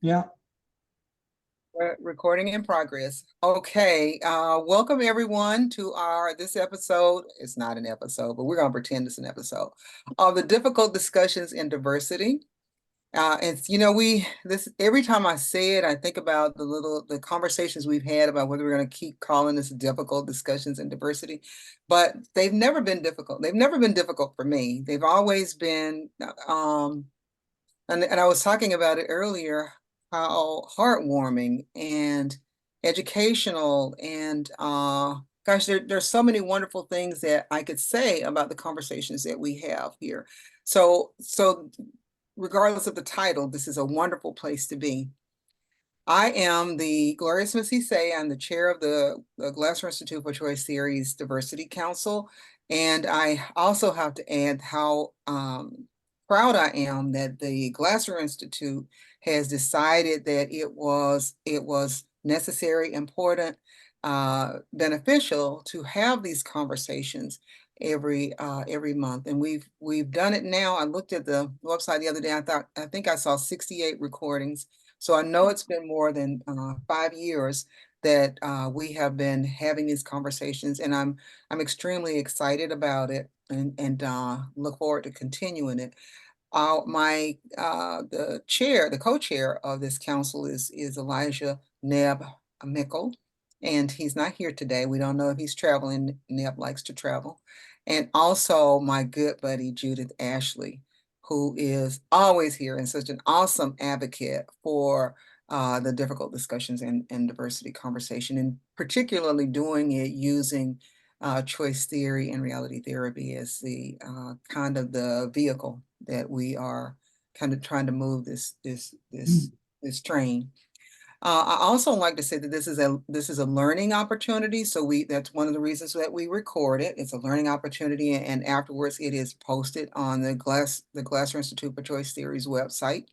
Yeah. Recording in progress. Okay, welcome everyone to this episode. It's not an episode, but we're gonna pretend it's an episode of the difficult discussions in diversity. And we this every time I say it, I think about the conversations we've had about whether we're gonna keep calling this difficult discussions in diversity, but they've never been difficult. They've never been difficult for me. They've always been and I was talking about it earlier, how heartwarming and educational and gosh, there's so many wonderful things that I could say about the conversations that we have here. So regardless of the title, this is a wonderful place to be. I am the Gloria Smith-Cisse. I'm the chair of the Glasser Institute for Choice Theory's Diversity Council. And I also have to add how proud I am that the Glasser Institute has decided that it was necessary, important, beneficial to have these conversations every month. And we've done it now. I looked at the website the other day. I think I saw 68 recordings. So I know it's been more than 5 years that we have been having these conversations, and I'm extremely excited about it, and look forward to continuing it. The co-chair of this council is Elijah Neb Mickle, and he's not here today. We don't know if he's traveling. Neb likes to travel, and also my good buddy Judith Ashley, who is always here and such an awesome advocate for the difficult discussions and diversity conversation, and particularly doing it using choice theory and reality therapy as the kind of the vehicle that we are kind of trying to move this train. I also like to say that this is a learning opportunity. So that's one of the reasons that we record it. It's a learning opportunity, and afterwards it is posted on the Glasser Institute for Choice Theory's website.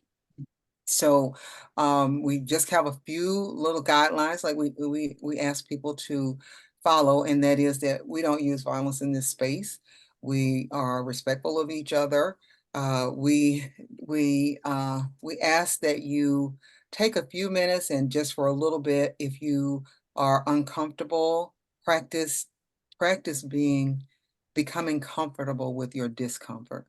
So we just have a few little guidelines like we ask people to follow, and that is that we don't use violence in this space. We are respectful of each other. We ask that you take a few minutes and just for a little bit, if you are uncomfortable, practice becoming comfortable with your discomfort.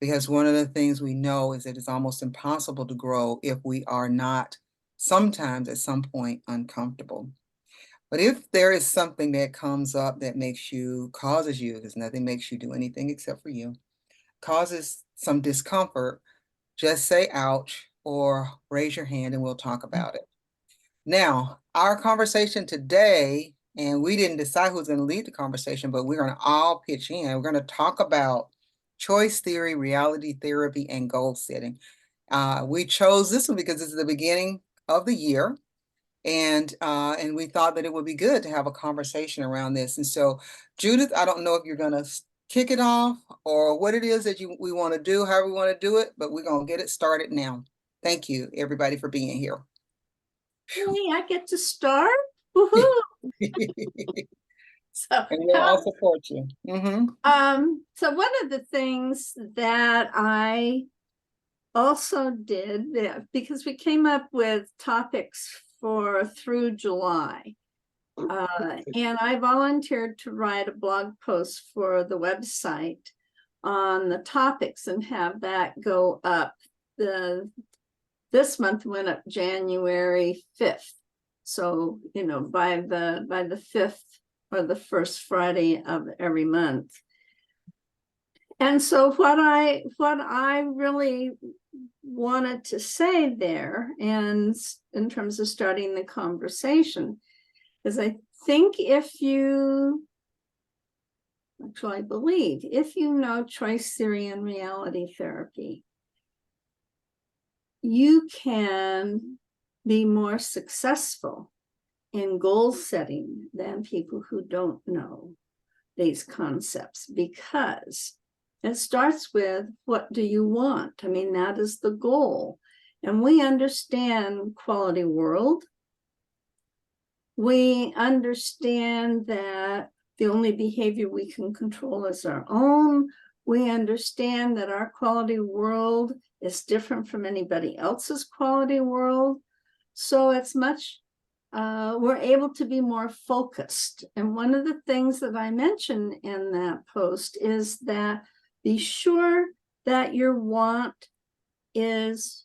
Because one of the things we know is that it's almost impossible to grow if we are not sometimes at some point uncomfortable. But if there is something that comes up that causes you, because nothing makes you do anything except for you, causes some discomfort, just say ouch or raise your hand and we'll talk about it. Now, our conversation today, and we didn't decide who's going to lead the conversation, but we're going to all pitch in. We're going to talk about choice theory, reality therapy, and goal setting. We chose this one because this is the beginning of the year, and we thought that it would be good to have a conversation around this. And so, Judith, I don't know if you're going to kick it off or what it is that we want to do, however we want to do it, but we're going to get it started now. Thank you, everybody, for being here. Hey, I get to start. Woohoo! So and we'll all support you. So one of the things that I also did, because we came up with topics for through July, and I volunteered to write a blog post for the website on the topics and have that go up. This month went up January 5th. So, by the 5th or the first Friday of every month. And so what I really wanted to say there, and in terms of starting the conversation, is I think I believe if you know choice theory and reality therapy, you can be more successful in goal setting than people who don't know these concepts, because it starts with, what do you want? I mean, that is the goal. And we understand quality world. We understand that the only behavior we can control is our own. We understand that our quality world is different from anybody else's quality world. So it's much, we're able to be more focused. And one of the things that I mentioned in that post is that be sure that your want is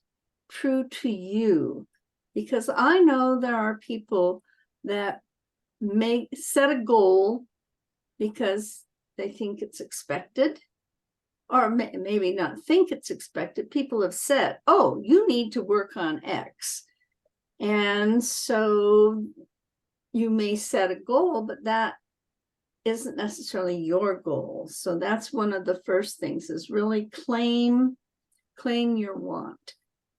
true to you. Because I know there are people that may set a goal because they think it's expected, or maybe not think it's expected. People have said, oh, you need to work on X. And so you may set a goal, but that isn't necessarily your goal. So that's one of the first things, is really claim your want.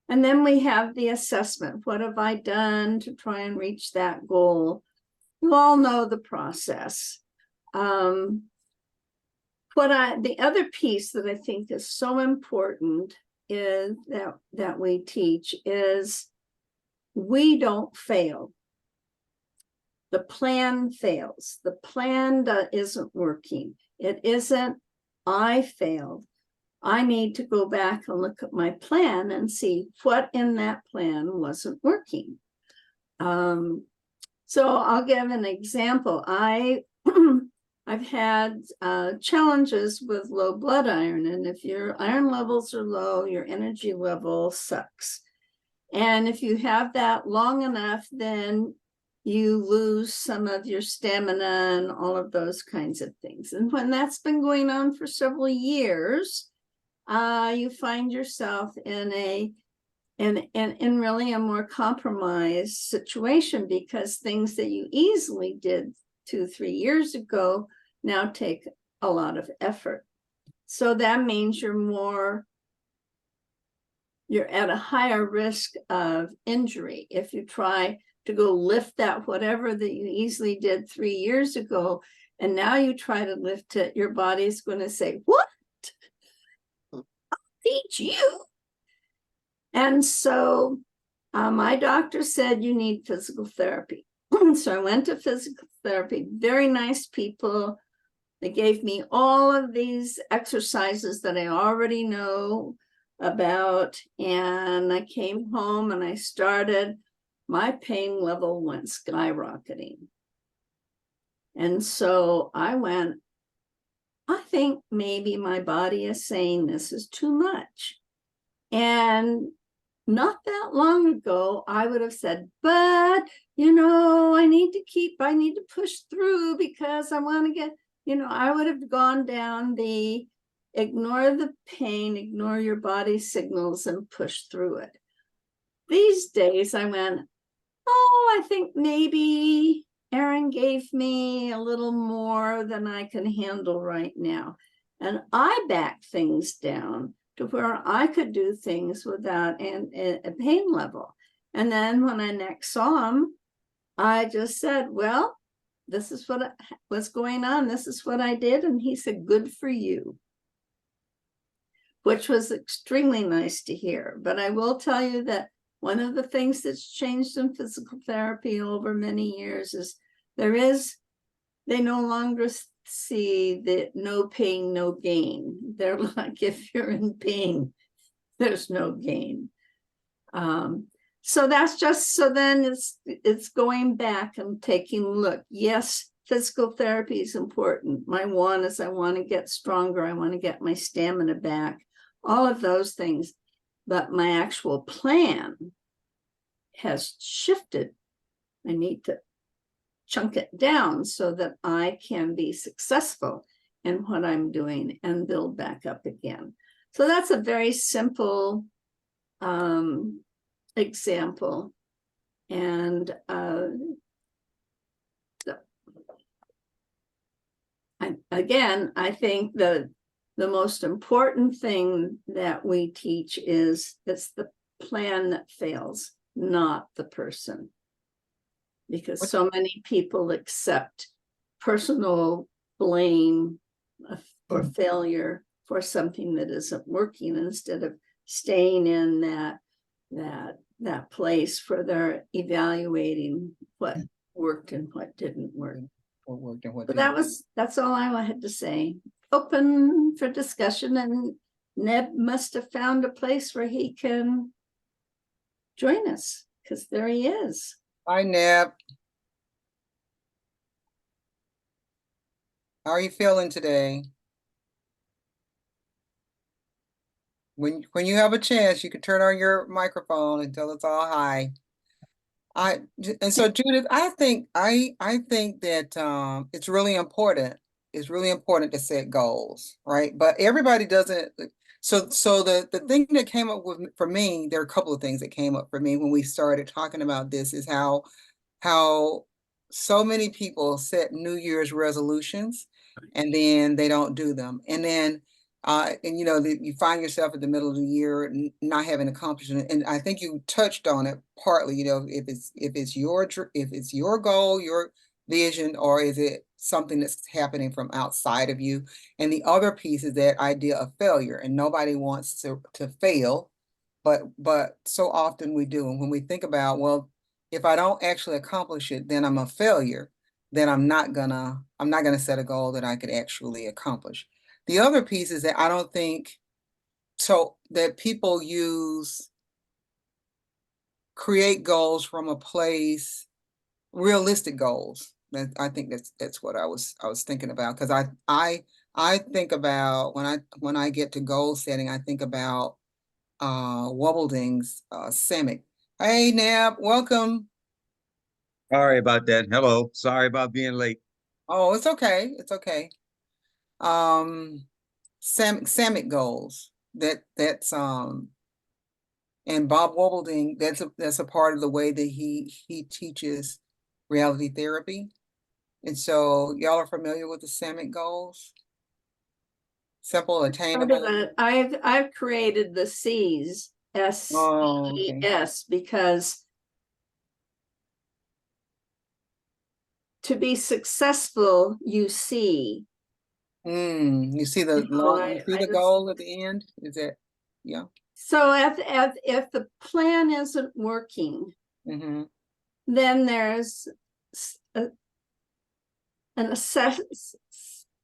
And then we have the assessment. What have I done to try and reach that goal? You all know the process. The other piece that I think is so important is that we teach is we don't fail. The plan fails. The plan isn't working. It isn't, I failed. I need to go back and look at my plan and see what in that plan wasn't working. So I'll give an example. I've had challenges with low blood iron, and if your iron levels are low, your energy level sucks. And if you have that long enough, then you lose some of your stamina and all of those kinds of things. And when that's been going on for several years, you find yourself in really a more compromised situation, because things that you easily did 2-3 years ago now take a lot of effort. So that means you're at a higher risk of injury. If you try to go lift that whatever that you easily did 3 years ago, and now you try to lift it, your body's going to say, what? I'll teach you. And so my doctor said you need physical therapy. So I went to physical therapy, very nice people. They gave me all of these exercises that I already know about. And I came home and I started, my pain level went skyrocketing. And so I went, I think maybe my body is saying this is too much. And not that long ago, I would have said, but, I need to push through because I want to get, I would have gone down the ignore the pain, ignore your body signals and push through it. These days I went, oh, I think maybe Erin gave me a little more than I can handle right now. And I backed things down to where I could do things without a pain level. And then when I next saw him, I just said, well, this is what's going on. This is what I did. And he said, good for you, which was extremely nice to hear. But I will tell you that one of the things that's changed in physical therapy over many years is they no longer see the no pain, no gain. They're like, if you're in pain, there's no gain. So that's just, so then it's going back and taking a look. Yes, physical therapy is important. My one is I want to get stronger. I want to get my stamina back, all of those things. But my actual plan has shifted. I need to chunk it down so that I can be successful in what I'm doing and build back up again. So that's a very simple example. And I think the most important thing that we teach is it's the plan that fails, not the person. Because so many people accept personal blame or failure for something that isn't working, instead of staying in that place where they're evaluating what worked and what didn't work. What worked and what But didn't. that's all I had to say. Open for discussion, and Neb must have found a place where he can join us, because there he is. Hi, Neb. How are you feeling today? When you have a chance, you can turn on your microphone and tell us all hi. And so Judith, I think that it's really important. It's really important to set goals, right? But everybody doesn't. So the thing that came up with for me, there are a couple of things that came up for me when we started talking about this is how so many people set New Year's resolutions and then they don't do them. And then and you know, you find yourself at the middle of the year not having accomplished it. And I think you touched on it partly, you know, if it's your goal, your vision, or is it something that's happening from outside of you? And the other piece is that idea of failure, and nobody wants to fail, but so often we do. And when we think about, well, if I don't actually accomplish it, then I'm a failure. Then I'm not gonna set a goal that I could actually accomplish. The other piece is that I don't think so that people create goals from a place, realistic goals. I think that's what I was thinking about, because I think about when I get to goal setting, I think about Wobbelding's Semic. Hey Nab, welcome. Sorry about that. Hello. Sorry about being late. Oh, it's okay. It's okay. Um, Samick goals. That's and Bob Wobbleding, that's a part of the way that he teaches reality therapy. And so y'all are familiar with the Samick goals? Simple, Part of attainable. it, I've created the C's, Oh, okay. SES, because to be successful, you see. You see the You know, you see I the just, goal at the end? Is that, yeah? so if the plan isn't working, Mm-hmm. then there's an assess.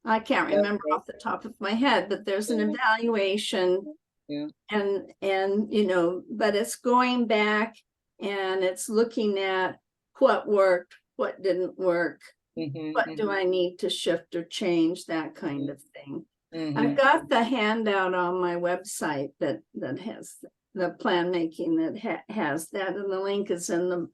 I can't remember off the top of my head, but there's an evaluation, Yeah. and you know, but it's going back and it's looking at what worked, what didn't work, what do I need to shift or change, that kind of thing. I've got the handout on my website that has the plan making that has that, and the link is in the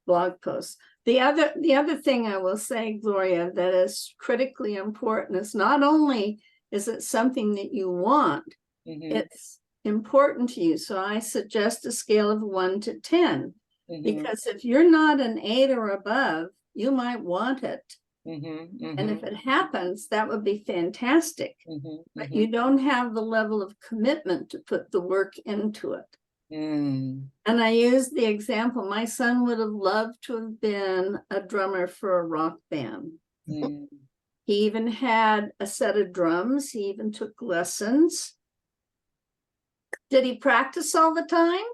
blog post. The other thing I will say, Gloria, that is critically important is not only is it something that you want, it's important to you. So I suggest a scale of 1 to 10, because if you're not an 8 or above, you might want it. And if it happens, that would be fantastic. But you don't have the level of commitment to put the work into it. And I use the example, my son would have loved to have been a drummer for a rock band. He even had a set of drums. He even took lessons. Did he practice all the time?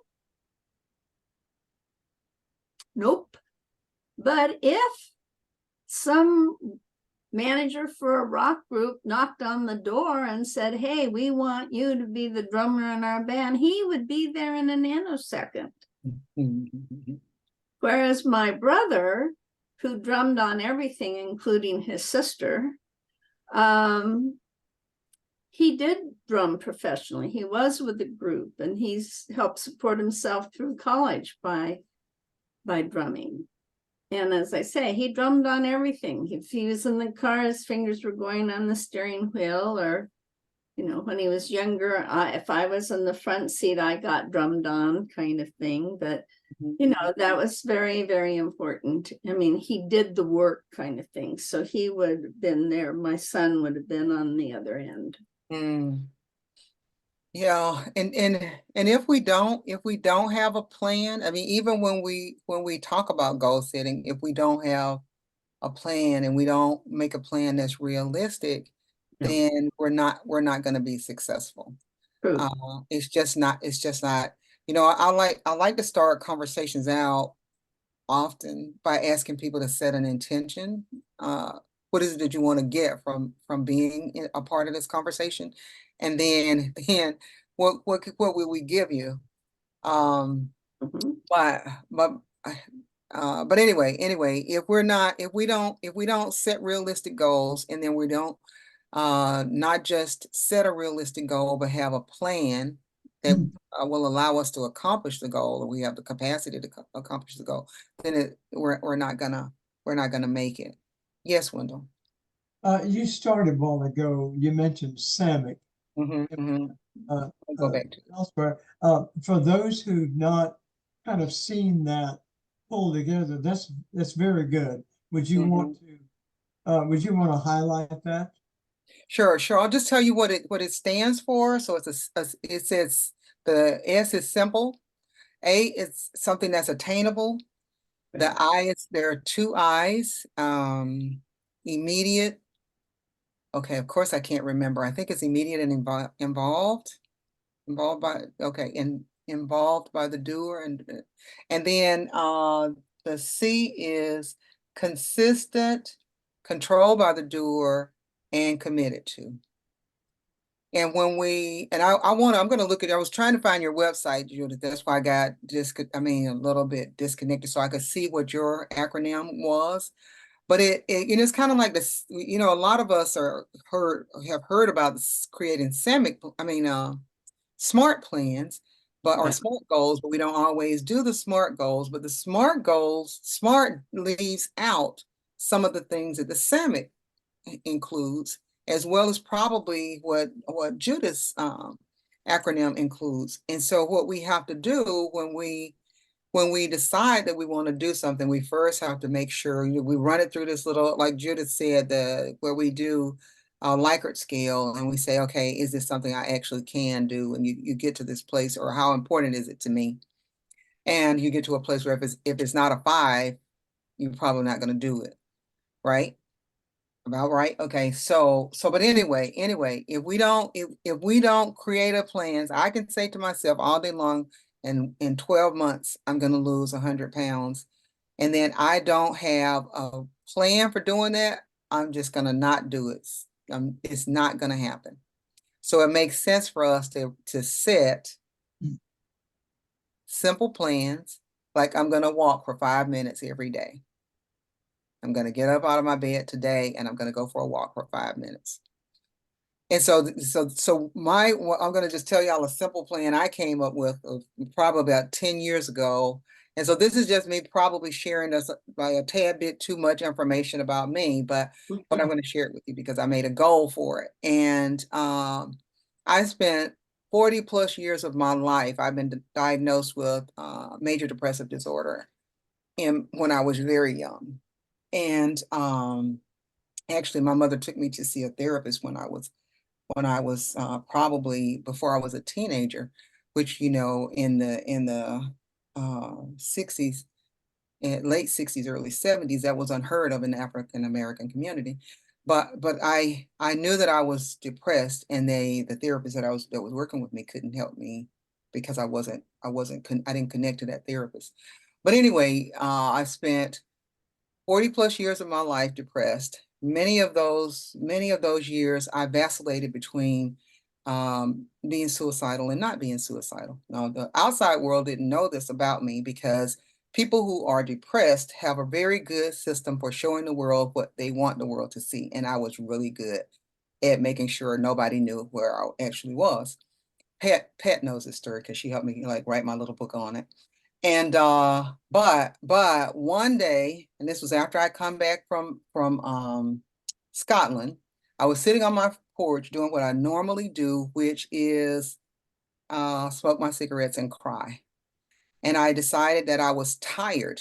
Nope. But if some manager for a rock group knocked on the door and said, hey, we want you to be the drummer in our band, he would be there in a nanosecond. Whereas my brother, who drummed on everything, including his sister, he did drum professionally. He was with the group, and he's helped support himself through college by drumming. And as I say, he drummed on everything. If he was in the car, his fingers were going on the steering wheel, or, you know, when he was younger, if I was in the front seat, I got drummed on, kind of thing. But, you know, that was very, very important. I mean, he did the work, kind of thing. So he would have been there. My son would have been on the other end. Yeah, and if we don't have a plan, I mean, even when we talk about goal setting, if we don't have a plan and we don't make a plan that's realistic, then we're not going to be successful. True. It's just not, you know, I like to start conversations out often by asking people to set an intention what is it that you want to get from being a part of this conversation? And then what will we give you? Mhm. But anyway, if we don't set realistic goals, and then we don't not just set a realistic goal, but have a plan that will allow us to accomplish the goal, or we have the capacity to accomplish the goal, then we're not gonna make it. Yes, Wendell. You started a while ago, you mentioned SAMIC. Uh, I'll go back to it. Elsewhere. For those who've not kind of seen that pulled together, that's very good. Would you want to highlight that? Sure. I'll just tell you what it stands for. So it says the S is simple, A is something that's attainable. The I is, there are two I's, immediate. Okay, of course I can't remember. I think it's immediate and involved by the doer, and then the C is consistent, controlled by the doer, and committed to. And I'm gonna look at, I was trying to find your website, Judith. That's why I got a little bit disconnected, so I could see what your acronym was. But it's kind of like this, a lot of us have heard about creating smart plans, or smart goals, but we don't always do the smart goals. But the SMART leaves out some of the things that the SAMIC includes, as well as probably what Judith's acronym includes. And so what we have to do when we decide that we want to do something, we first have to make sure we run it through this little, like Judith said, where we do a Likert scale, and we say, okay, is this something I actually can do? And you get to this place, or how important is it to me? And you get to a place where if it's not a 5, you're probably not going to do it, right? About right. Okay. But anyway, if we don't create a plans, I can say to myself all day long, and in 12 months, I'm going to lose 100 pounds. And then I don't have a plan for doing that. I'm just going to not do it. It's not going to happen. So it makes sense for us to set simple plans. Like, I'm going to walk for 5 minutes every day. I'm going to get up out of my bed today, and I'm going to go for a walk for 5 minutes. And so I'm going to just tell y'all a simple plan I came up with probably about 10 years ago. And so this is just me probably sharing this by a tad bit too much information about me, but I'm going to share it with you because I made a goal for it. And I spent 40 plus years of my life, I've been diagnosed with major depressive disorder when I was very young. And actually, my mother took me to see a therapist when I was probably before I was a teenager, which, in the 60s, late 60s, early 70s, that was unheard of in the African American community. But I knew that I was depressed, and the therapist that was working with me couldn't help me because I didn't connect to that therapist. But anyway, I spent 40 plus years of my life depressed. Many of those years I vacillated between being suicidal and not being suicidal. Now, the outside world didn't know this about me because people who are depressed have a very good system for showing the world what they want the world to see. And I was really good at making sure nobody knew where I actually was. Pat knows this story because she helped me write my little book on it. And but one day, and this was after I come back from Scotland, I was sitting on my porch doing what I normally do, which is smoke my cigarettes and cry. And I decided that I was tired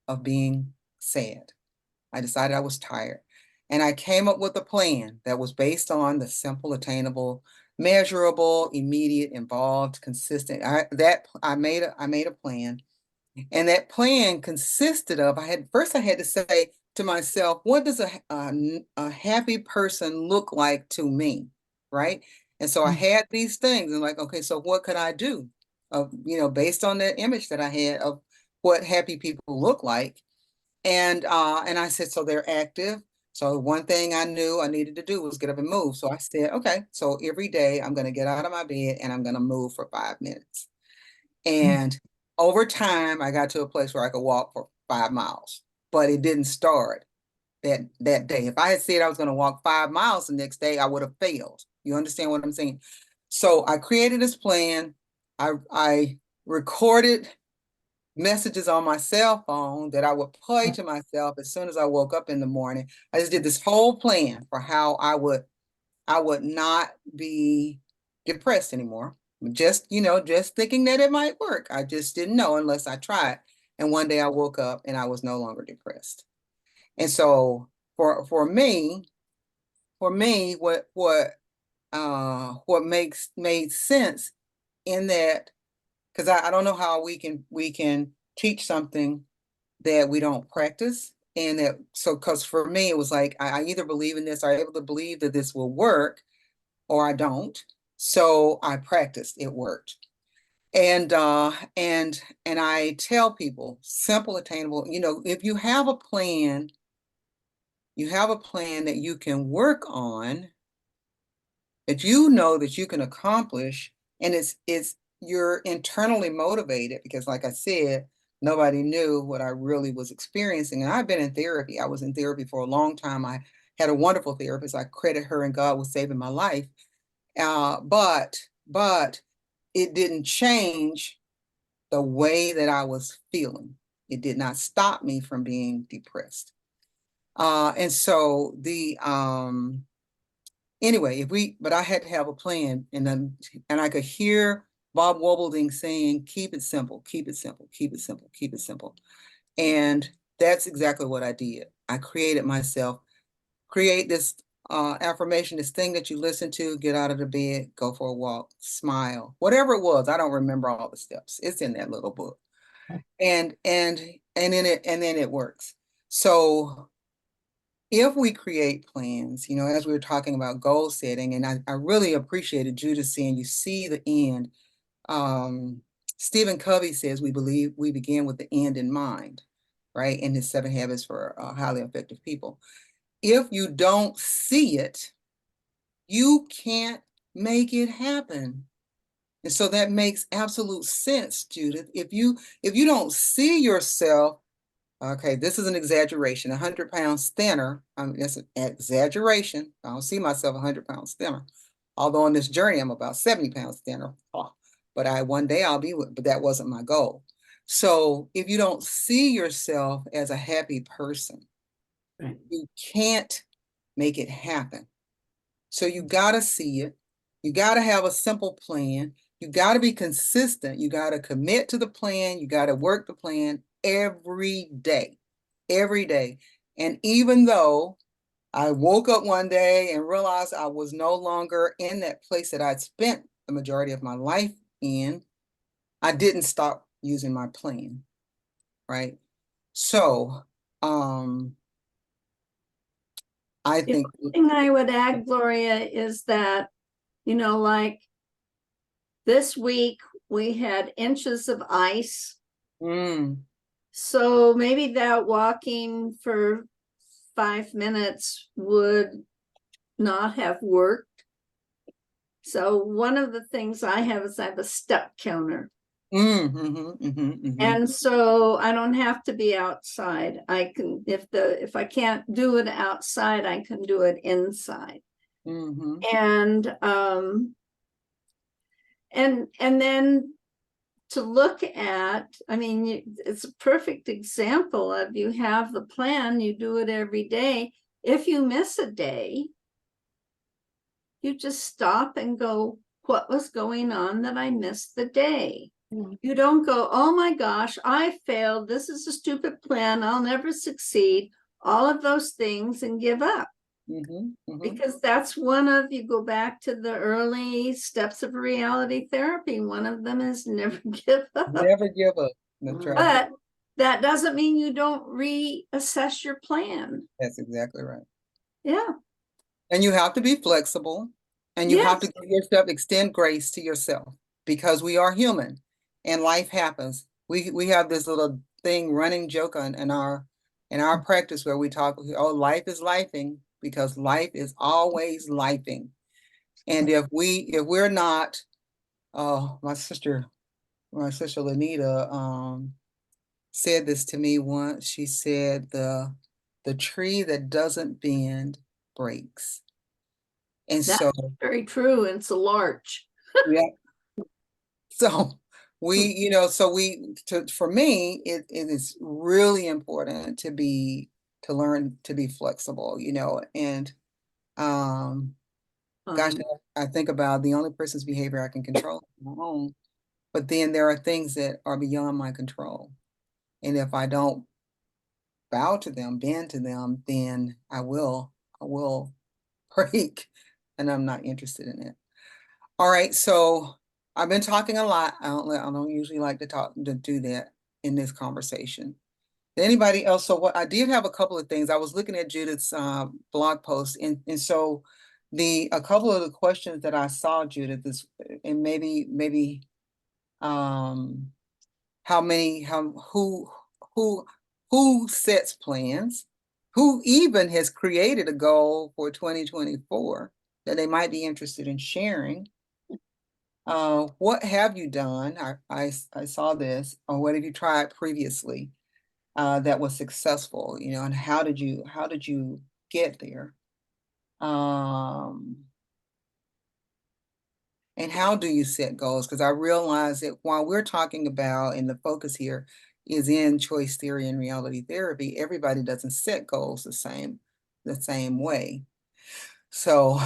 of being sad. I decided I was tired. And I came up with a plan that was based on the simple, attainable, measurable, immediate, involved, consistent. I made a plan. And that plan consisted of, I had to say to myself, what does a happy person look like to me, right? And so I had these things, and okay, so what could I do, based on that image that I had of what happy people look like? And I said, so they're active, So one thing I knew I needed to do was get up and move. So I said, okay, so every day I'm going to get out of my bed and I'm going to move for 5 minutes. And over time, I got to a place where I could walk for 5 miles, but it didn't start that day. If I had said I was going to walk 5 miles the next day, I would have failed. You understand what I'm saying? So I created this plan. I recorded messages on my cell phone that I would play to myself as soon as I woke up in the morning. I just did this whole plan for how I would not be depressed anymore. Just, just thinking that it might work. I just didn't know unless I tried. And one day I woke up and I was no longer depressed. And so for me, what made sense in that, because I don't know how we can teach something that we don't practice. And that, so, because for me, it was like, I either believe in this, or I'm able to believe that this will work, or I don't. So I practiced, it worked. And I tell people, simple, attainable, if you have a plan, that you can work on, that you know that you can accomplish, and you're internally motivated, because like I said, nobody knew what I really was experiencing. And I've been in therapy. I was in therapy for a long time. I had a wonderful therapist. I credit her and God with saving my life. But it didn't change the way that I was feeling. It did not stop me from being depressed. And so anyway, but I had to have a plan, and I could hear Bob Wobbelding saying, keep it simple, keep it simple, keep it simple, keep it simple. And that's exactly what I did. I created myself, create this affirmation, this thing that you listen to, get out of the bed, go for a walk, smile, whatever it was. I don't remember all the steps. It's in that little book. And then it works. So if we create plans, as we were talking about goal setting, and I really appreciated Judith saying you see the end. Stephen Covey says we begin with the end in mind, right? In his 7 Habits for Highly Effective People. If you don't see it, you can't make it happen. And so that makes absolute sense, Judith. If you don't see yourself, okay, this is an exaggeration, 100 pounds thinner. That's an exaggeration. I don't see myself 100 pounds thinner. Although on this journey, I'm about 70 pounds thinner. But one day I'll be, but that wasn't my goal. So if you don't see yourself as a happy person, Right. you can't make it happen. So you gotta see it. You gotta have a simple plan. You gotta be consistent. You gotta commit to the plan. You gotta work the plan every day, every day. And even though I woke up one day and realized I was no longer in that place that I'd spent the majority of my life in, I didn't stop using my plan, right? So, I think The thing I would add, Gloria, is that, like this week we had inches of ice. So maybe that walking for 5 minutes would not have worked. So one of the things I have is I have a step counter. And so I don't have to be outside. I can, if I can't do it outside, I can do it inside. And then to look at, I mean, it's a perfect example of, you have the plan, you do it every day. If you miss a day, you just stop and go, what was going on that I missed the day? You don't go, oh my gosh, I failed. This is a stupid plan. I'll never succeed. All of those things, and give up. Because that's one of, you go back to the early steps of reality therapy. One of them is never give up. Never give up. That's right. But that doesn't mean you don't reassess your plan. That's exactly right. Yeah. And you have to be flexible, and you have to give yourself, extend grace to yourself, because we are human and life happens. We have this little thing, running joke in our in our practice where we talk, oh, life is lifing, because life is always lifing. And if we're not, oh, my sister Lanita, said this to me once. She said, the tree that doesn't bend breaks. And That's so, very true. And it's a larch. yeah. So we, for me, it is really important to learn to be flexible, and gosh, I think about the only person's behavior I can control is my own, but then there are things that are beyond my control. And if I don't bow to them, bend to them, then I will break, and I'm not interested in it. All right, so I've been talking a lot. I don't usually like to do that in this conversation. Anybody else? So what I did have a couple of things. I was looking at Judith's blog post, and so a couple of the questions that I saw, Judith, is, and maybe who sets plans, who even has created a goal for 2024 that they might be interested in sharing. What have you done? I saw this, or what have you tried previously that was successful, and how did you get there? And how do you set goals? Because I realize that while we're talking about, and the focus here is in choice theory and reality therapy, everybody doesn't set goals the same way. So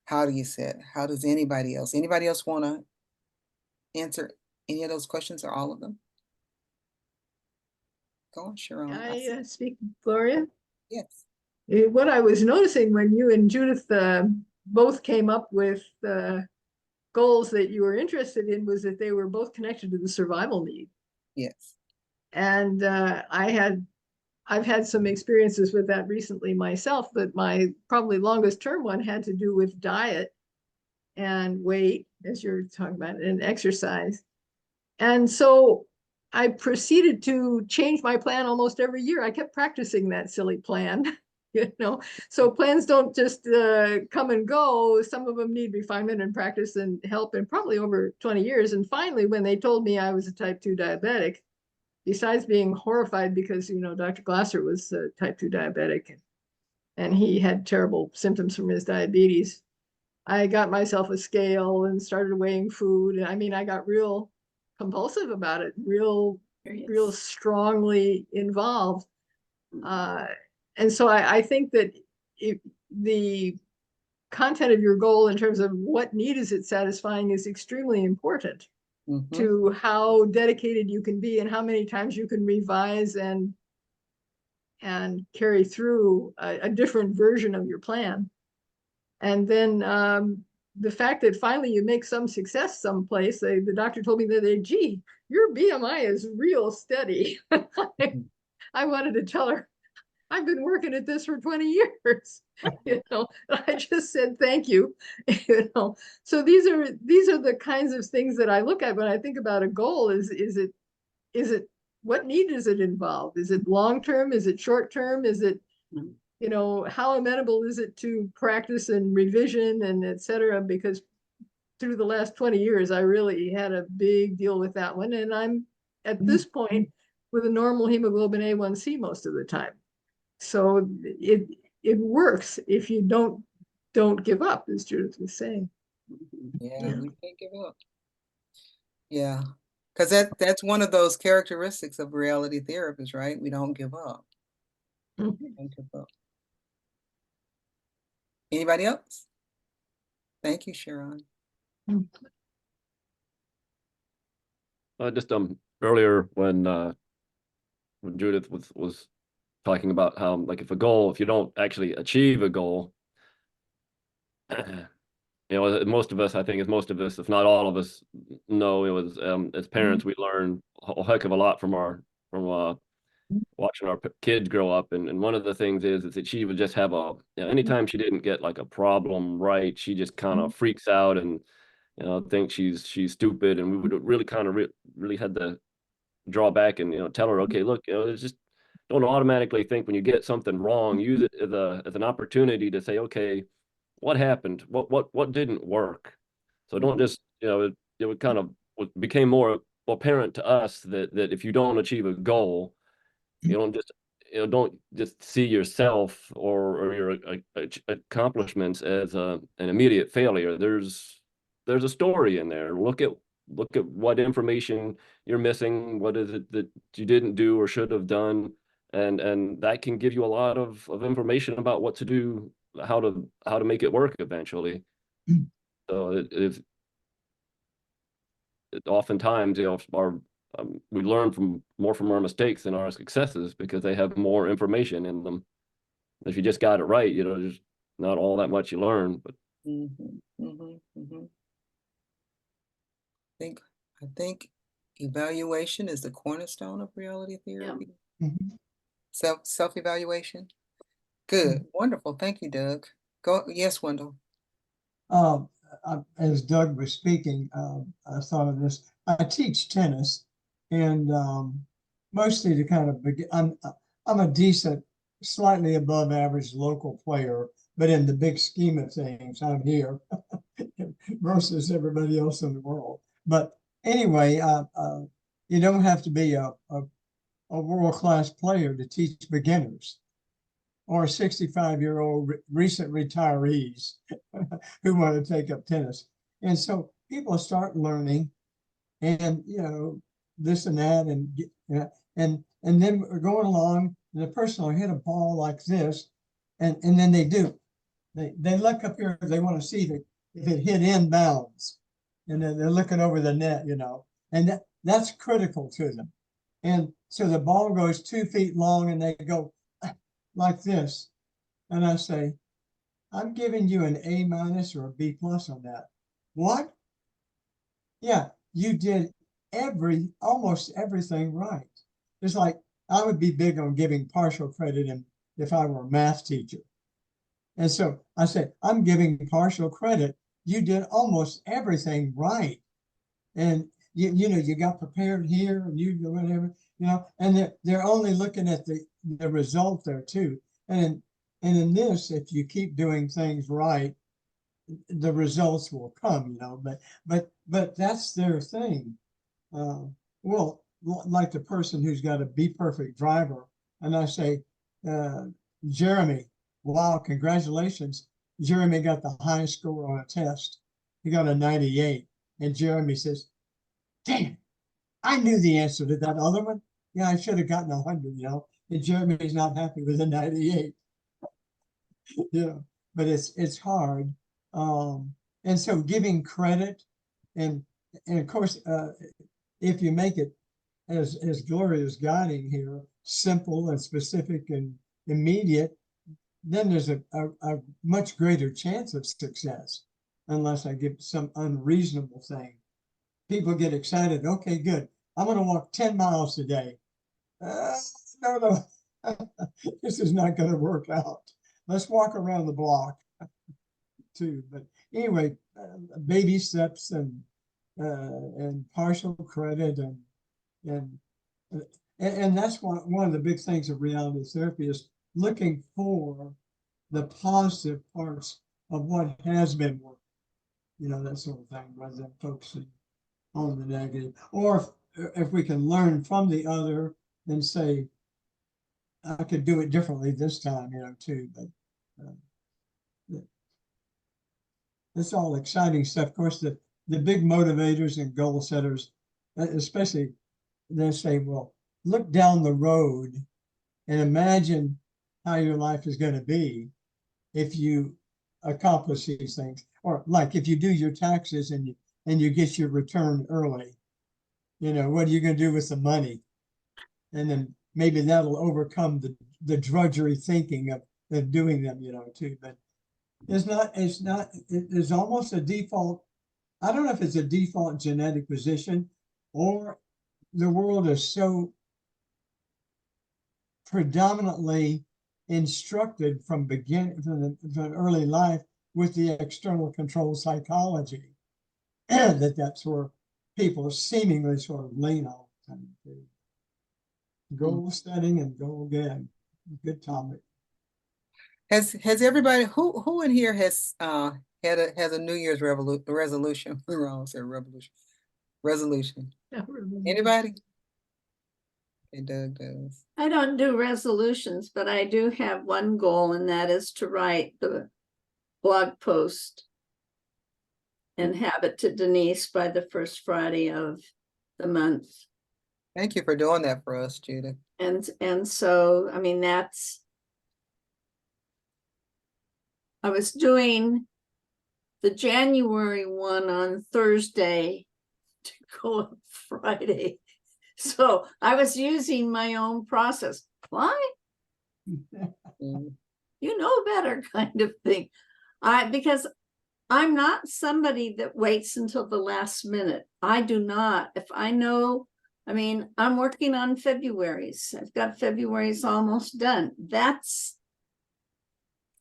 how does anybody else want to answer any of those questions, or all of them? Go on, Sharon. I speak, Gloria. Yes. What I was noticing when you and Judith both came up with goals that you were interested in was that they were both connected to the survival need. Yes. And I've had some experiences with that recently myself, but my probably longest term one had to do with diet and weight, as you're talking about, and exercise. And so I proceeded to change my plan almost every year. I kept practicing that silly plan, so plans don't just come and go. Some of them need refinement and practice and help, and probably over 20 years. And finally, when they told me I was a type 2 diabetic, besides being horrified because, Dr. Glasser was a type 2 diabetic and he had terrible symptoms from his diabetes, I got myself a scale and started weighing food. I mean, I got real compulsive about it, real strongly involved. And so I think that the content of your goal in terms of what need is it satisfying is extremely important to how dedicated you can be and how many times you can revise and carry through a different version of your plan. And then the fact that finally you make some success someplace, the doctor told me the other day, gee, your BMI is real steady. I wanted to tell her, I've been working at this for 20 years. I just said thank you. So these are the kinds of things that I look at when I think about a goal. Is it what need does it involve? Is it long term? Is it short term? Is it how amenable is it to practice and revision and et cetera? Because through the last 20 years, I really had a big deal with that one. And I'm at this point with a normal hemoglobin A1C most of the time. So it works if you don't give up, as Judith was saying. Yeah, we can't give up. Yeah, because that's one of those characteristics of reality therapists, right? We don't give up. Don't give up. Anybody else? Thank you, Sharon. Just earlier when Judith was talking about how, like, if you don't actually achieve a goal, most of us, if not all of us, know it was as parents, we learn a heck of a lot from watching our kids grow up. And one of the things is that she would just have anytime she didn't get like a problem right, she just kind of freaks out and think she's stupid. And we would really kind of really had to draw back and tell her, okay, look, it's just don't automatically think when you get something wrong, use it as an opportunity to say, okay, what happened? What didn't work? So don't just, it would kind of became more apparent to us that if you don't achieve a goal, you don't just see yourself or your accomplishments as an immediate failure. There's a story in there. Look at what information you're missing. What is it that you didn't do or should have done? And that can give you a lot of information about what to do, how to make it work eventually. So oftentimes, we learn more from our mistakes than our successes because they have more information in them. If you just got it right, there's not all that much you learn. But I think evaluation is the cornerstone of reality therapy. Mhm. Self-evaluation. Good, wonderful. Thank you, Doug. Yes, Wendell. As Doug was speaking, I thought of this. I teach tennis, and mostly to kind of begin. I'm a decent, slightly above average local player, but in the big scheme of things, I'm here versus everybody else in the world. But anyway, you don't have to be a world-class player to teach beginners or 65-year-old recent retirees who want to take up tennis. And so people start learning and, this and that, and then we're going along, and the person will hit a ball like this, and then they do. They look up here, they want to see if it hit inbounds, and then they're looking over the net, and that's critical to them. And so the ball goes 2 feet long, and they go like this. And I say, I'm giving you an A- or a B+ on that. What? Yeah, you did almost everything right. It's like, I would be big on giving partial credit if I were a math teacher. And so I said, I'm giving partial credit. You did almost everything right. And you got prepared here, and you do whatever, and they're only looking at the result there too. And in this, if you keep doing things right, the results will come, but that's their thing. Well, like the person who's got a Be Perfect driver, and I say, Jeremy, wow, congratulations. Jeremy got the highest score on a test. He got a 98. And Jeremy says, damn, I knew the answer to that other one. Yeah, I should have gotten 100, And Jeremy's not happy with a 98. But it's hard. And so giving credit and of course, if you make it, as Gloria's guiding here, simple and specific and immediate, then there's a much greater chance of success, unless I give some unreasonable thing. People get excited. Okay, good. I'm going to walk 10 miles today. No, this is not going to work out. Let's walk around the block too. But anyway, baby steps and partial credit and that's one of the big things of reality therapy is looking for the positive parts of what has been working, that sort of thing, rather than focusing on the negative. Or if we can learn from the other and say, I could do it differently this time, too. But it's all exciting stuff. Of course, the big motivators and goal setters, especially, they say, well, look down the road and imagine how your life is going to be if you accomplish these things. Or like if you do your taxes and you get your return early, what are you going to do with the money? And then maybe that'll overcome the drudgery thinking of doing them, too. But it's almost a default. I don't know if it's a default genetic position or the world is so predominantly instructed from early life with the external control psychology that's where people seemingly sort of lean on. goal setting and goal getting. Good topic. Has everybody, who in here has has a New Year's resolution? Wrong, say revolution. Resolution. Anybody? Okay, Doug does. I don't do resolutions, but I do have one goal, and that is to write the blog post and have it to Denise by the first Friday of the month. Thank you for doing that for us, Judith. And so, I mean, I was doing the January one on Thursday to go up Friday. So I was using my own process. Why? Mm. You know better kind of thing. Because I'm not somebody that waits until the last minute. I do not. If I know, I mean, I'm working on February's. I've got February's almost done.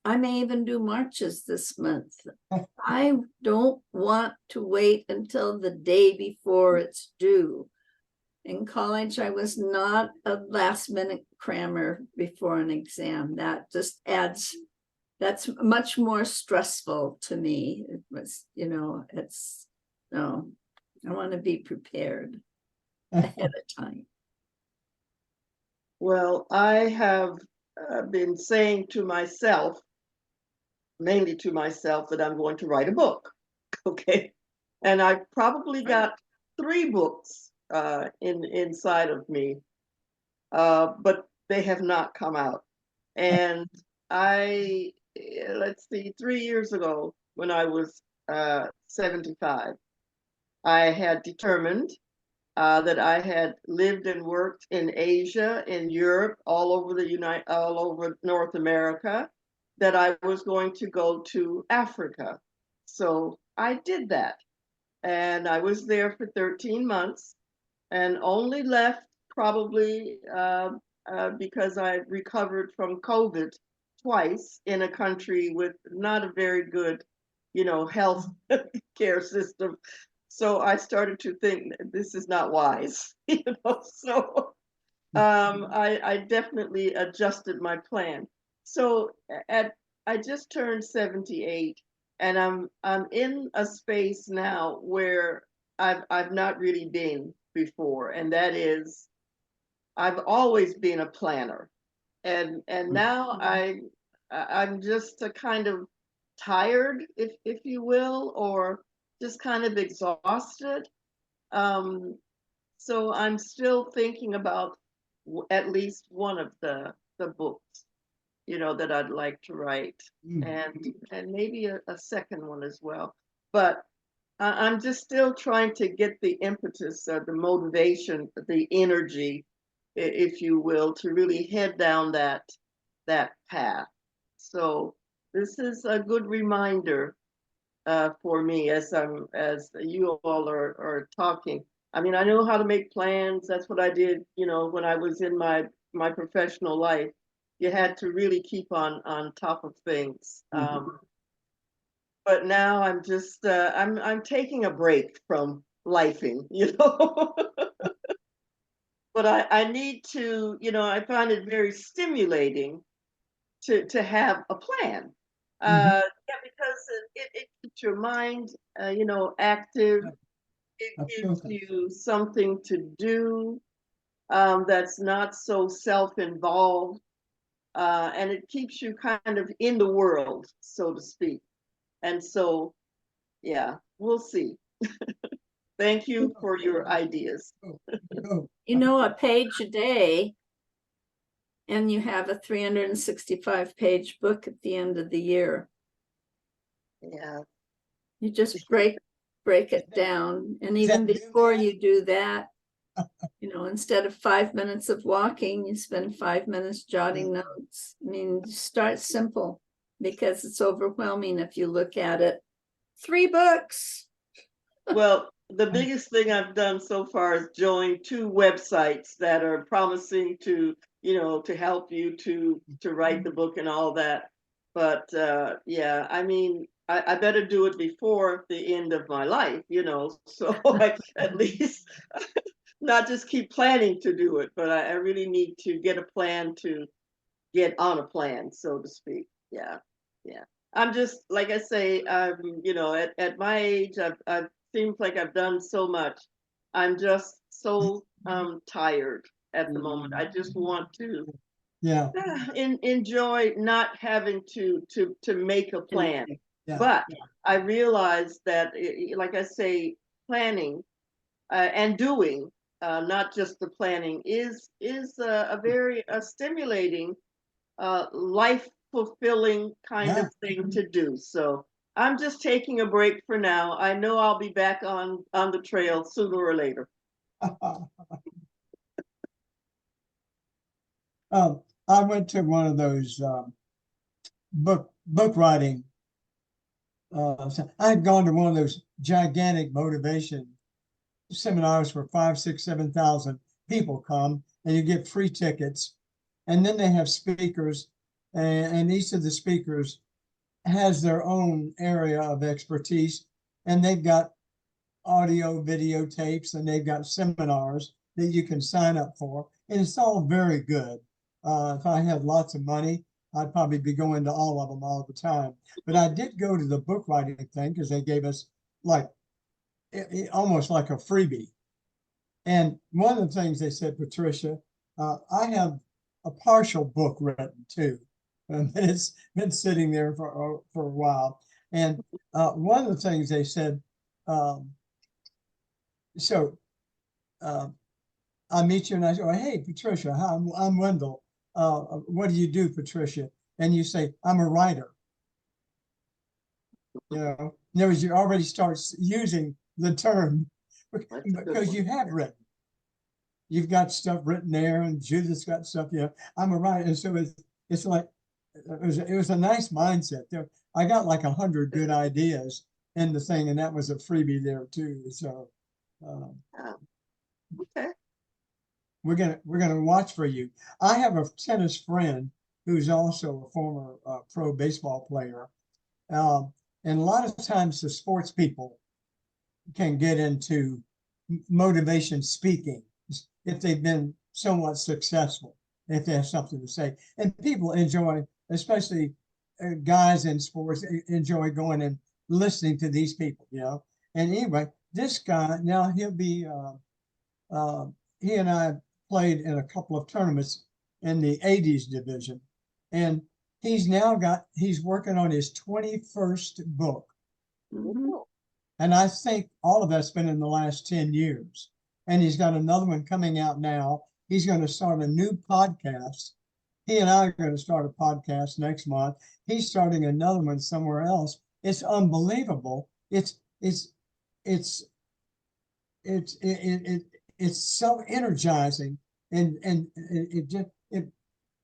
I may even do March's this month. I don't want to wait until the day before it's due. In college, I was not a last minute crammer before an exam. That just that's much more stressful to me. It was, no, I want to be prepared ahead of time. Well, I have been saying to myself, mainly to myself, that I'm going to write a book. Okay. And I've probably got 3 books inside of me, but they have not come out. And let's see, 3 years ago, when I was 75, I had determined that I had lived and worked in Asia, in Europe, all over North America, that I was going to go to Africa. So I did that. And I was there for 13 months and only left probably because I recovered from COVID twice in a country with not a very good, health care system. So I started to think this is not wise, so I definitely adjusted my plan. So I just turned 78, and I'm in a space now where I've not really been before, and that is I've always been a planner, and now I'm just a kind of tired, if you will, or just kind of exhausted. So I'm still thinking about at least one of the books, that I'd like to write, and maybe a second one as well. But I'm just still trying to get the impetus, the motivation, the energy, if you will, to really head down that path. So this is a good reminder for me as you all are talking. I mean, I know how to make plans. That's what I did, when I was in my professional life. You had to really keep on top of things. But now I'm just I'm taking a break from lifing, But I need to, I find it very stimulating to have a plan. Yeah, because it keeps your mind, active. It gives you something to do that's not so self-involved, and it keeps you kind of in the world, so to speak. And so, yeah, we'll see. Thank you for your ideas. A page a day, and you have a 365-page book at the end of the year. Yeah. You just break it down. And even before you do that, instead of 5 minutes of walking, you spend 5 minutes jotting notes. I mean, start simple, because it's overwhelming if you look at it. 3 books. Well, the biggest thing I've done so far is join 2 websites that are promising to, to help you to write the book and all that. But yeah, I mean, I better do it before the end of my life, so at least not just keep planning to do it, but I really need to get a plan to get on a plan, so to speak. Yeah, yeah. I'm just, like I say, you know, at my age, I've seems like I've done so much. I'm just so tired at the moment. I just want to Yeah, enjoy not having to make a plan. yeah. But I realize that, like I say, planning and doing, not just the planning, is a very stimulating, life fulfilling kind of thing to do. So I'm just taking a break for now. I know I'll be back on the trail sooner or later. I went to one of those book writing. I had gone to one of those gigantic motivation seminars where 5, 6, 7,000 people come, and you get free tickets, and then they have speakers, and each of the speakers has their own area of expertise, and they've got audio, videotapes, and they've got seminars that you can sign up for, and it's all very good. If I had lots of money, I'd probably be going to all of them all the time. But I did go to the book writing thing because they gave us like almost like a freebie. And one of the things they said, Patricia, I have a partial book written too, and it's been sitting there for a while. And one of the things they said, I meet you and I say, oh, hey, Patricia, hi, I'm Wendell. What do you do, Patricia? And you say, I'm a writer. You know, in other words, you already start using the term because you have written. You've got stuff written there, and Judith's got stuff. You know, I'm a writer, and so it's like it was a nice mindset there. I got like 100 good ideas in the thing, and that was a freebie there too. So, Okay. we're gonna watch for you. I have a tennis friend who's also a former pro baseball player, and a lot of times the sports people can get into motivation speaking if they've been somewhat successful, if they have something to say. And people enjoy, especially guys in sports, enjoy going and listening to these people, you know. And anyway, this guy, now he'll be, he and I played in a couple of tournaments in the 80s division. And he's working on his 21st book. Mhm. And I think all of that's been in the last 10 years. And he's got another one coming out now. He's going to start a new podcast. He and I are going to start a podcast next month. He's starting another one somewhere else. It's unbelievable. It's so energizing, and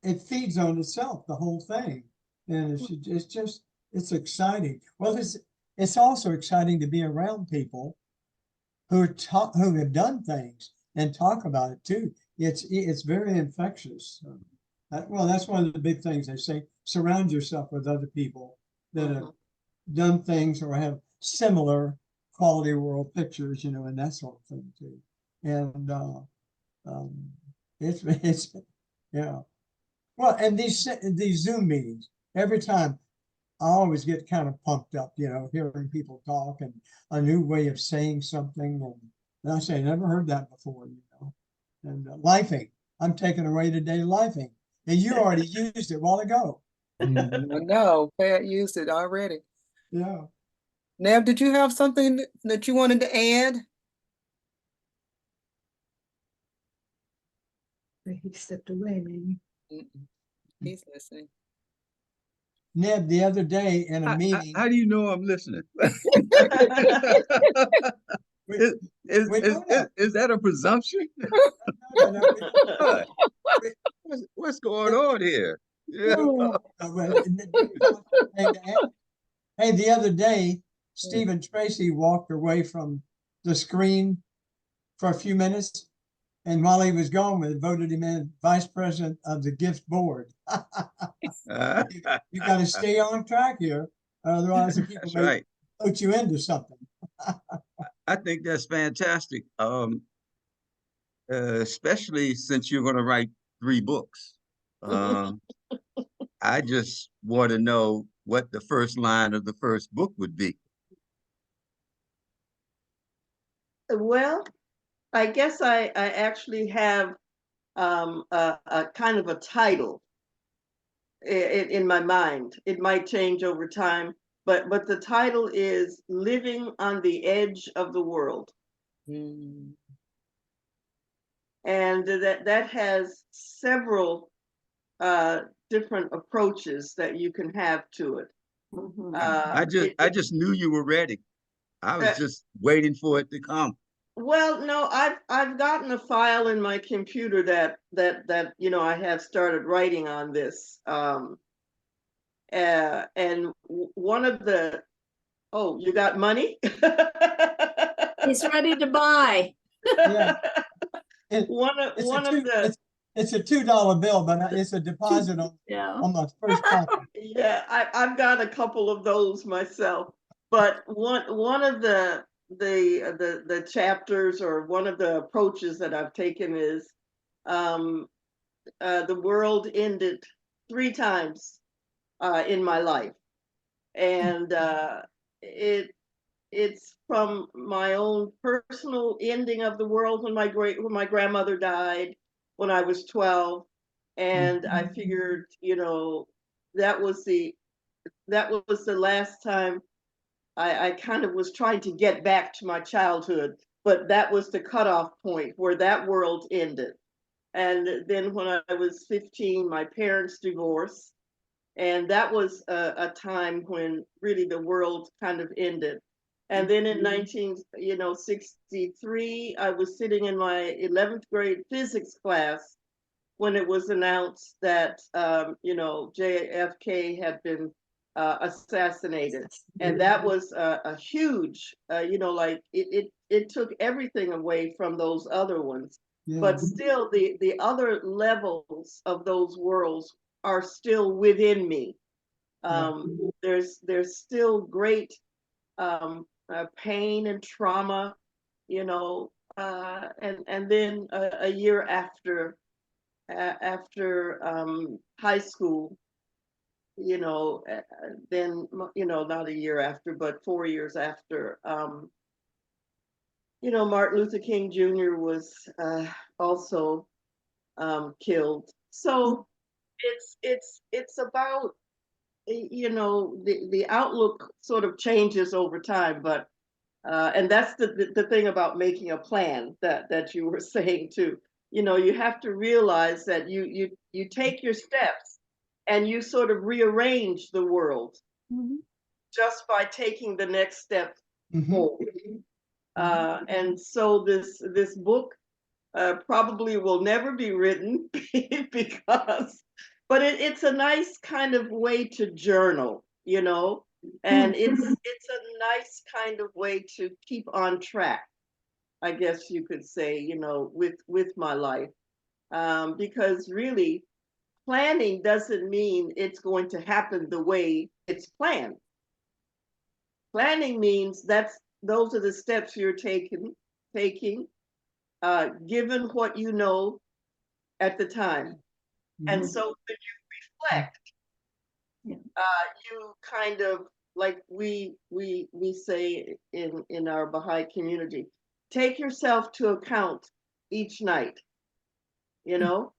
it feeds on itself, the whole thing. And it's exciting. Well, it's also exciting to be around people who have done things and talk about it too. It's very infectious. Well, that's one of the big things they say: surround yourself with other people that have done things or have similar quality world pictures, you know, and that sort of thing too. And it's yeah. Well, and these Zoom meetings, every time I always get kind of pumped up, you know, hearing people talk and a new way of saying something. And I say, I never heard that before, you know. And lifing, I'm taking away today lifing. And you already used it a while ago. No, Pat used it already. Yeah. Neb, did you have something that you wanted to add? He stepped away, maybe. He's listening. Ned, the other day in a meeting. How do you know I'm listening? Is that a presumption? What's going on here? Yeah. Hey, the other day, Stephen Tracy walked away from the screen for a few minutes. And while he was gone, we voted him in vice president of the gift board. You got to stay on track here. Otherwise, the people may put you into something. I think that's fantastic. especially since you're going to write 3 books. Um, I just want to know what the first line of the first book would be. Well, I guess I actually have a kind of a title in my mind. It might change over time, but the title is Living on the Edge of the World. Mm. And that has several different approaches that you can have to it. Mhm. I just knew you were ready. I was uh, just waiting for it to come. Well, no, I've gotten a file in my computer that you know I have started writing on this. And one of the oh, you got money? He's ready to buy. Yeah. It, it's One a of two, the it's a $2 bill, but it's a deposit Yeah. on my first copy. yeah, I've got a couple of those myself. But one of the chapters or one of the approaches that I've taken is um, the world ended 3 times in my life, and it's from my own personal ending of the world when when my grandmother died when I was 12, and I figured, you know, that was the last time I kind of was trying to get back to my childhood, but that was the cutoff point where that world ended. And then when I was 15, my parents divorced, and that was a time when really the world kind of ended. And then in 1963, I was sitting in my 11th grade physics class when it was announced that JFK had been assassinated, and that was a huge, like it took everything away from those other ones. Yeah. But still, the other levels of those worlds are still within me. There's still great pain and trauma, and then a year after high school, then not a year after, but 4 years after, Martin Luther King Jr. was also killed. So it's about the outlook sort of changes over time, but and that's the thing about making a plan that you were saying too. You have to realize that you take your steps and you sort of rearrange the world Mhm. just by taking the next step Mhm. forward. And so this book probably will never be written because, but it's a nice kind of way to journal, and it's a nice kind of way to keep on track, I guess you could say, with my life, because really planning doesn't mean it's going to happen the way it's planned. Planning means those are the steps you're taking, given what you know at the time. And so when you reflect, Yeah. you kind of, like we say in our Baha'i community, take yourself to account each night, you know?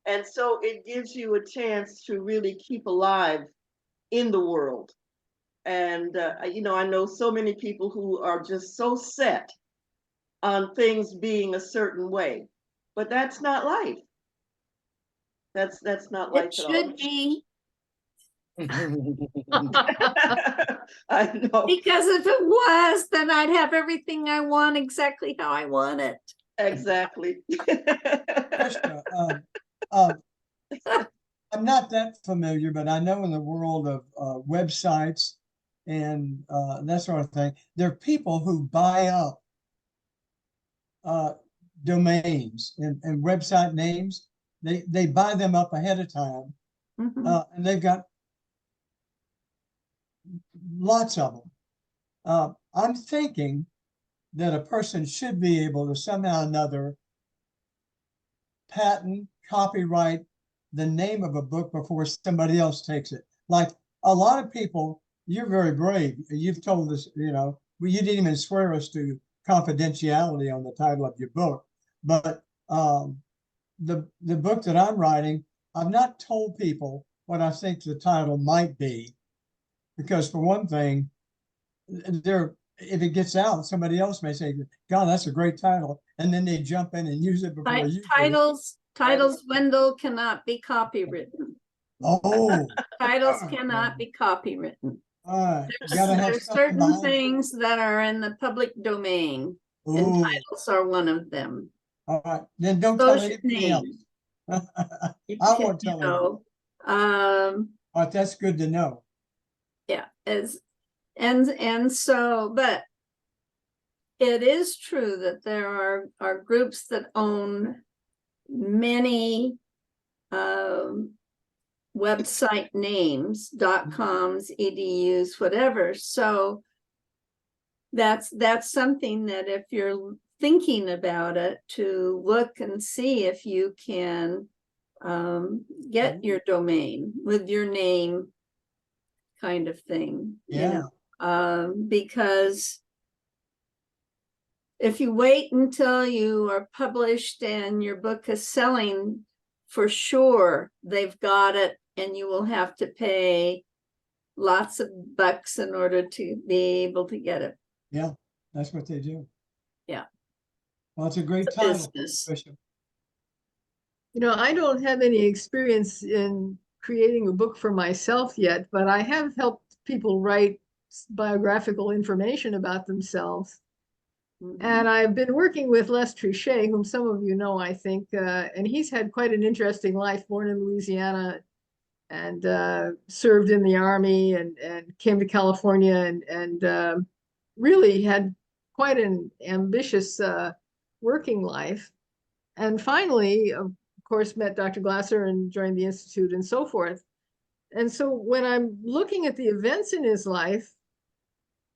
And so it gives you a chance to really keep alive in the world. And, I know so many people who are just so set on things being a certain way, but that's not life. That's not life It at all. should be, I know. because if it was, then I'd have everything I want exactly how I want it. Exactly. Krishna, I'm not that familiar, but I know in the world of websites and that sort of thing, there are people who buy up domains and website names. They buy them up ahead of time, Mhm. and they've got lots of them. I'm thinking that a person should be able to somehow or another patent, copyright the name of a book before somebody else takes it. Like a lot of people, you're very brave. You've told us, you didn't even swear us to confidentiality on the title of your book. But the book that I'm writing, I've not told people what I think the title might be, because for one thing, if it gets out, somebody else may say, God, that's a great title. And then they jump in and use it before you do. Titles, Wendell, cannot be copywritten. Oh, Titles cannot be copywritten. all right. Gotta have There's something certain behind it. things that are in the public domain, and Ooh, titles are one of them. all right. Then don't tell Social anybody else. names. I can, won't tell anybody. But that's good to know. Yeah, and so, but it is true that there are groups that own many website names, .coms, edus, whatever. So that's something that if you're thinking about it, to look and see if you can get your domain with your name, kind of thing. Yeah. Because if you wait until you are published and your book is selling, for sure they've got it, and you will have to pay lots of bucks in order to be able to get it. Yeah, that's what they do. Yeah. Well, it's a great It's a title, business. Bishop. I don't have any experience in creating a book for myself yet, but I have helped people write biographical information about themselves. And I've been working with Les Trichet, whom some of you know, I think, and he's had quite an interesting life, born in Louisiana and served in the Army and came to California and really had quite an ambitious working life. And finally, of course, met Dr. Glasser and joined the Institute and so forth. And so when I'm looking at the events in his life,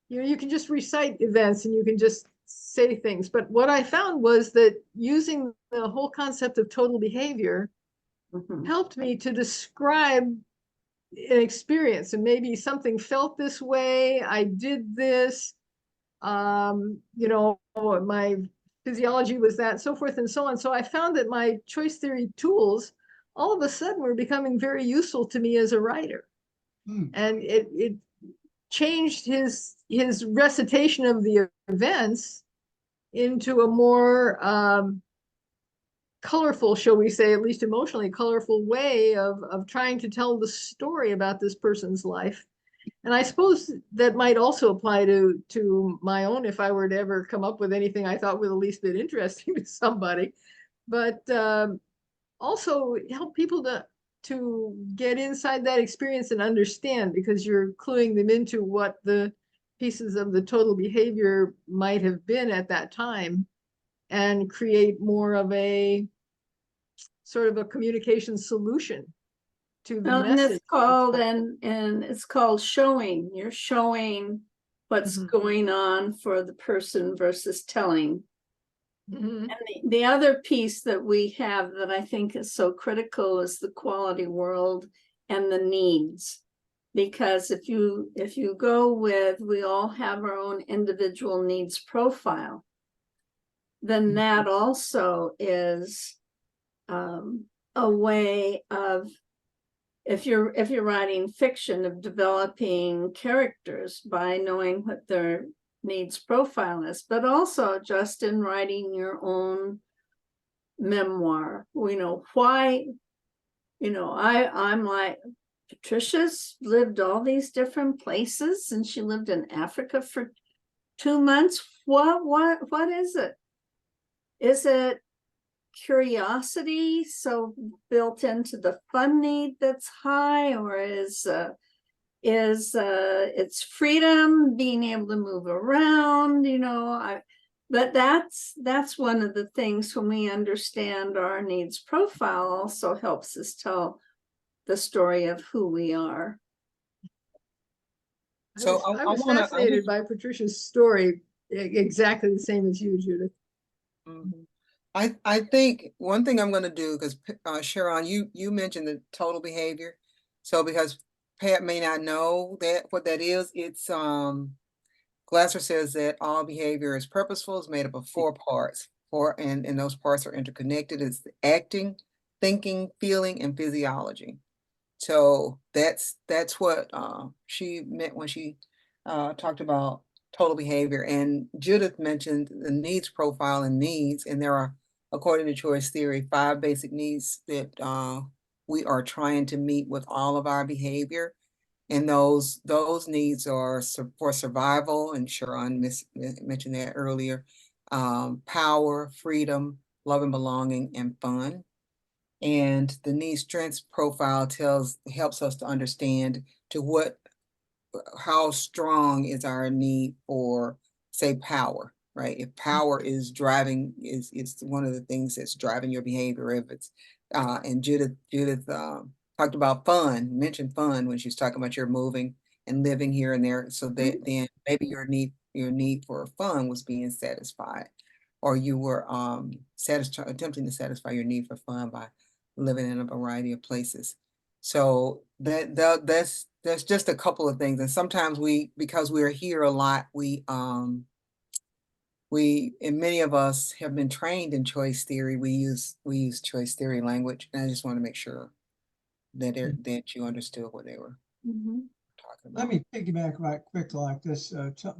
you can just recite events and you can just say things. But what I found was that using the whole concept of total behavior helped me to describe an experience, and maybe something felt this way, I did this, my physiology was that, so forth and so on. So I found that my choice theory tools all of a sudden were becoming very useful to me as a writer. And it changed his recitation of the events into a more colorful, shall we say, at least emotionally colorful way of trying to tell the story about this person's life. And I suppose that might also apply to my own, if I were to ever come up with anything I thought was the least bit interesting to somebody, but also help people to get inside that experience and understand, because you're cluing them into what the pieces of the total behavior might have been at that time, and create more of a sort of a communication solution to the And message. it's called and it's called showing. You're showing what's going on for the person versus telling. And the other piece that we have that I think is so critical is the quality world and the needs. Because if you go with, we all have our own individual needs profile, then that also is a way of, if you're writing fiction, of developing characters by knowing what their needs profile is, but also just in writing your own memoir. Why, I'm like, Patricia's lived all these different places and she lived in Africa for 2 months. What is it? Is it curiosity so built into the fun need that's high, or is it's freedom, being able to move around? But that's one of the things, when we understand our needs profile, also helps us tell the story of who we are. So I was fascinated by Patricia's story, exactly the same as you, Judith. I think one thing I'm gonna do, because Sharon, you mentioned the total behavior. So because Pat may not know what that is, it's Glasser says that all behavior is purposeful, is made up of 4 parts. And those parts are interconnected. It's the acting, thinking, feeling, and physiology. So that's what she meant when she talked about total behavior. And Judith mentioned the needs profile and needs, and there are, according to choice theory, 5 basic needs that we are trying to meet with all of our behavior. And those needs are for survival, and Sharon mentioned that earlier, power, freedom, love and belonging, and fun. And the need strengths profile helps us to understand how strong is our need for, say, power, right? If power is driving, it's one of the things that's driving your behavior. If it's and Judith talked about fun, mentioned fun when she's talking about your moving and living here and there. So that then maybe your need for fun was being satisfied, or you were attempting to satisfy your need for fun by living in a variety of places. So that's just a couple of things. And sometimes because we're here a lot, and many of us have been trained in choice theory. We use choice theory language, and I just want to make sure that that you understood what they were Mhm. talking Let about. me piggyback right quick like this.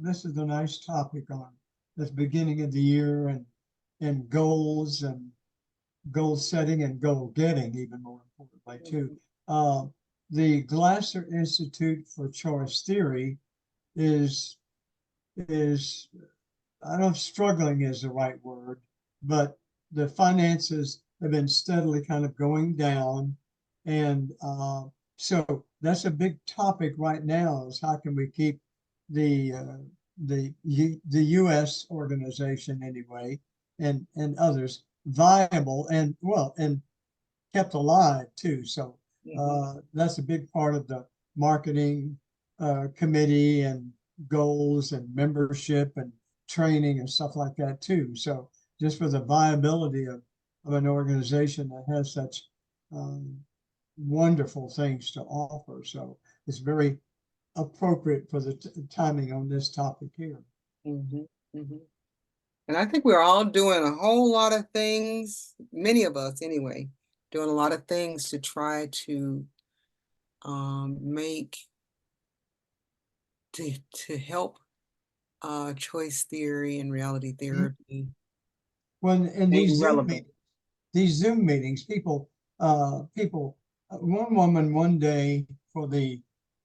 This is a nice topic on this beginning of the year and goals and goal setting and goal getting, even more importantly too. The Glasser Institute for Choice Theory is I don't know if struggling is the right word, but the finances have been steadily kind of going down. And so that's a big topic right now, is how can we keep the US organization anyway, and others viable and kept alive too. So that's a big part of the marketing committee and goals and membership and training and stuff like that too. So just for the viability of an organization that has such wonderful things to offer. So it's very appropriate for the timing on this topic here. And I think we're all doing a whole lot of things, many of us anyway, doing a lot of things to try to to help choice theory and reality therapy. When in Being these relevant. Zoom meetings, people, one woman one day for the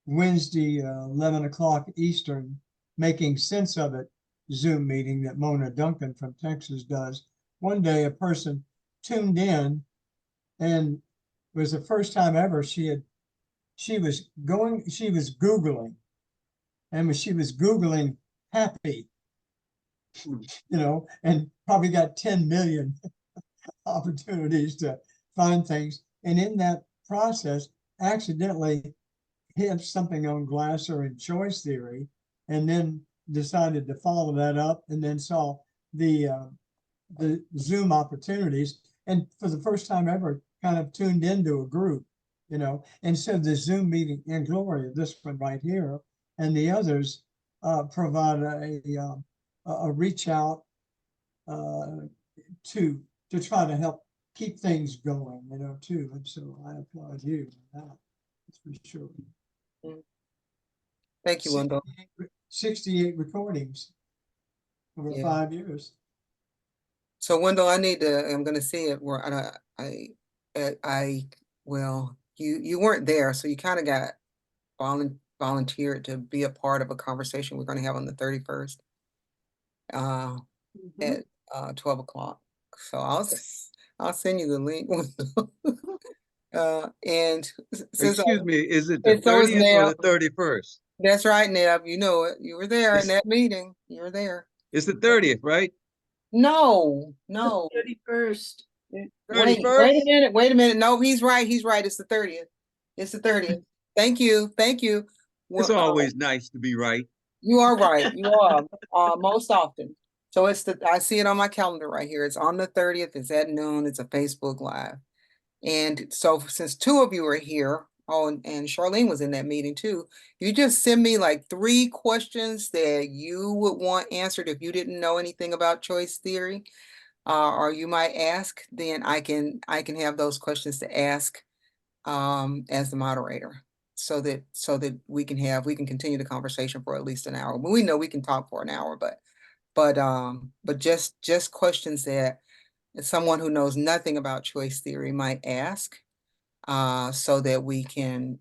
Wednesday, 11 o'clock Eastern, making sense of it Zoom meeting that Mona Duncan from Texas does. One day a person tuned in, and it was the first time ever she was Googling, and when she was Googling happy, and probably got 10 million opportunities to find things. And in that process, accidentally hit something on Glasser and choice theory, and then decided to follow that up, and then saw the Zoom opportunities. And for the first time ever, kind of tuned into a group, and so the Zoom meeting in Gloria, this one right here, and the others provide a reach out to try to help keep things going, too. And so I applaud you on that. That's for sure. Thank you, Wendell. 68 recordings over 5 years. So Wendell, I'm gonna say it where well, you weren't there, so you kind of got volunteered to be a part of a conversation we're gonna have on the 31st at 12 o'clock. So I'll send you the link. And since Excuse me, is it the and so is 30th or Neb. the 31st? That's right, Neb. You know it. You were there in that meeting. You were there. It's the 30th, right? No. 31st. Wait 31st? a minute. No, he's right. It's the 30th. It's the 30th. Thank you. It's always nice to be right. You are right. You are most often. So I see it on my calendar right here. It's on the 30th. It's at noon. It's a Facebook Live. And so since two of you are here, oh, and Charlene was in that meeting too, you just send me like 3 questions that you would want answered if you didn't know anything about choice theory. Or you might ask, then I can have those questions to ask as the moderator. So that we can continue the conversation for at least an hour. But we know we can talk for an hour, but just questions that someone who knows nothing about choice theory might ask, so that we can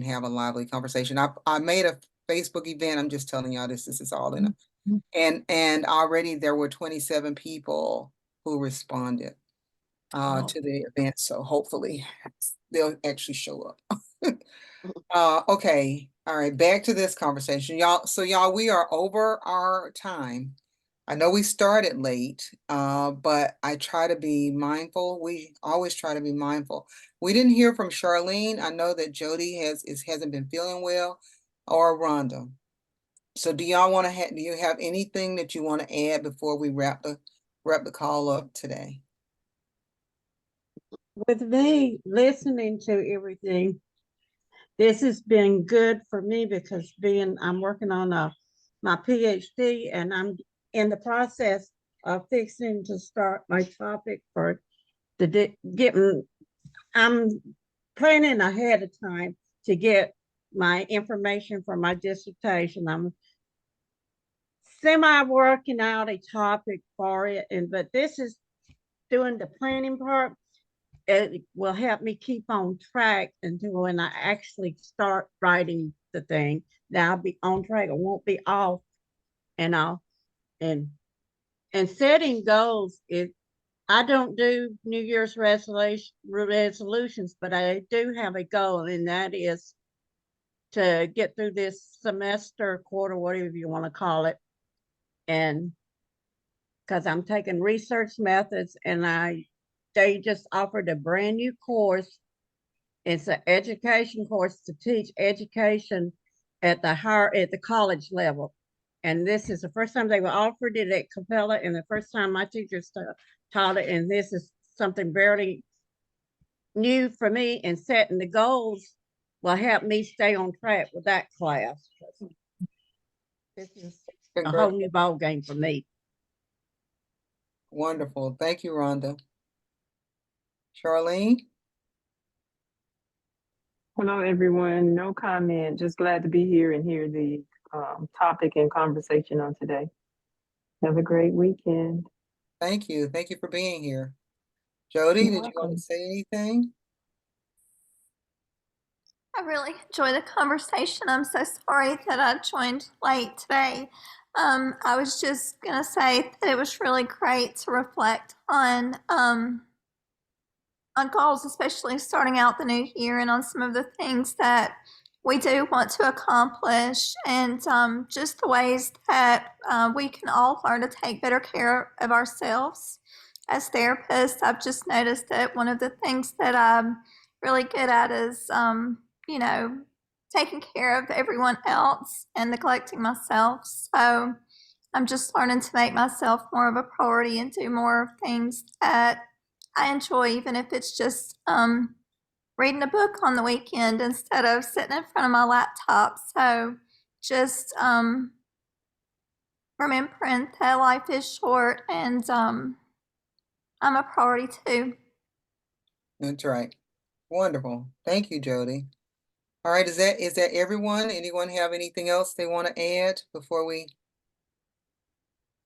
have a lively conversation. I made a Facebook event. I'm just telling y'all this is all in and already there were 27 people who responded to the event. So hopefully they'll actually show up. Okay. All right. Back to this conversation, y'all. So y'all, we are over our time. I know we started late, but I try to be mindful. We always try to be mindful. We didn't hear from Charlene. I know that Jody hasn't been feeling well, or Rhonda. So do y'all want to do you have anything that you want to add before we wrap the call up today? With me listening to everything, this has been good for me because I'm working on my PhD, and I'm in the process of fixing to start my topic for I'm planning ahead of time to get my information for my dissertation. I'm working out a topic for it, but this is doing the planning part. It will help me keep on track until when I actually start writing the thing. Now I'll be on track. I won't be off and all. And setting goals I don't do New Year's resolutions, but I do have a goal, and that is to get through this semester, quarter, whatever you want to call it. And because I'm taking research methods, and they just offered a brand new course. It's an education course to teach education at the college level. And this is the first time they were offered it at Capella, and the first time my teachers taught it. And this is something very new for me, and setting the goals will help me stay on track with that class. This is a whole new ball game for me. Wonderful. Thank you, Rhonda. Charlene? Hello, everyone. No comment. Just glad to be here and hear the topic and conversation on today. Have a great weekend. Thank you. Thank you for being here. Jody, You're did you want welcome. to say anything? I really enjoy the conversation. I'm so sorry that I joined late today. I was just going to say that it was really great to reflect on goals, especially starting out the new year, and on some of the things that we do want to accomplish, and just the ways that we can all learn to take better care of ourselves as therapists. I've just noticed that one of the things that I'm really good at is, taking care of everyone else and neglecting myself. So I'm just learning to make myself more of a priority and do more things that I enjoy, even if it's just reading a book on the weekend instead of sitting in front of my laptop. So just remembering that life is short, and I'm a priority too. That's right. Wonderful. Thank you, Jody. All right, is that everyone? Anyone have anything else they want to add before we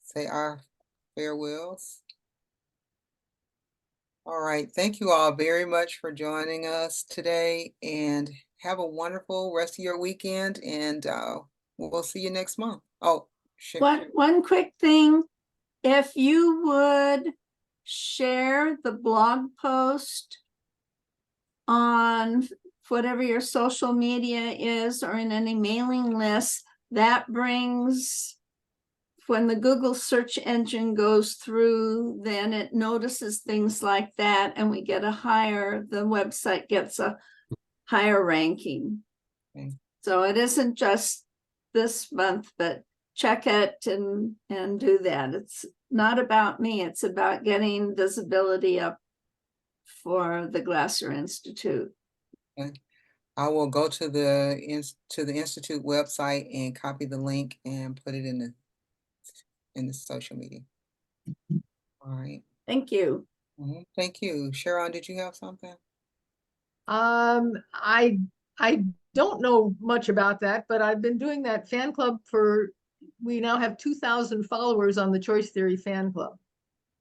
say our farewells? All right, thank you all very much for joining us today, and have a wonderful rest of your weekend, and we'll see you next month. Oh, sure. One quick thing, if you would share the blog post on whatever your social media is, or in any mailing list, that brings, when the Google search engine goes through, then it notices things like that, and the website gets a higher ranking. Okay. So it isn't just this month, but check it and do that. It's not about me. It's about getting visibility up for the Glasser Institute. I will go to the Institute website and copy the link and put it in the social media. All right. Thank you. Thank you. Sharon, did you have something? I don't know much about that, but I've been doing that fan club we now have 2,000 followers on the Choice Theory fan club.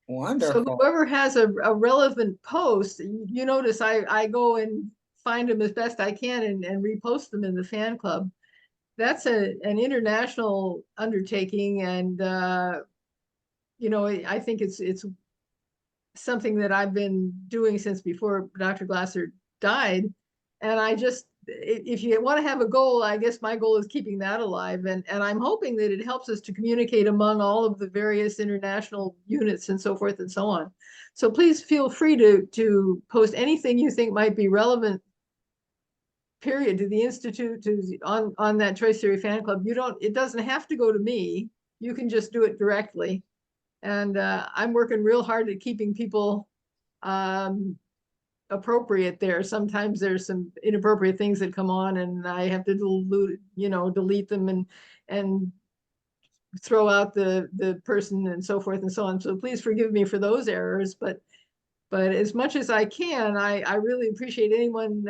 So Wonderful. whoever has a relevant post, you notice I go and find them as best I can and repost them in the fan club. That's an international undertaking, and you know, I think it's something that I've been doing since before Dr. Glasser died. And I just, if you want to have a goal, I guess my goal is keeping that alive. And I'm hoping that it helps us to communicate among all of the various international units and so forth and so on. So please feel free to post anything you think might be relevant, period, to the Institute, on that Choice Theory fan club. It doesn't have to go to me. You can just do it directly. And I'm working real hard at keeping people appropriate there. Sometimes there's some inappropriate things that come on, and I have to delete them and throw out the person and so forth and so on. So please forgive me for those errors. But as much as I can, I really appreciate anyone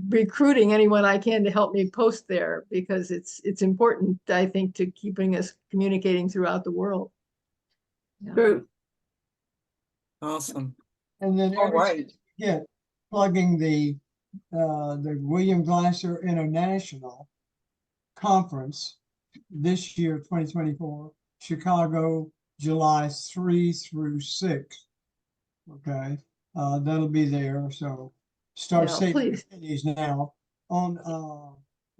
recruiting anyone I can to help me post there, because it's important, I think, to keeping us communicating throughout the world. Yeah. True. Awesome. And then All right. plugging the William Glasser International Conference this year, 2024, Chicago, July 3 through 6. Okay, that'll be there. So start Yeah, saving please. pennies now.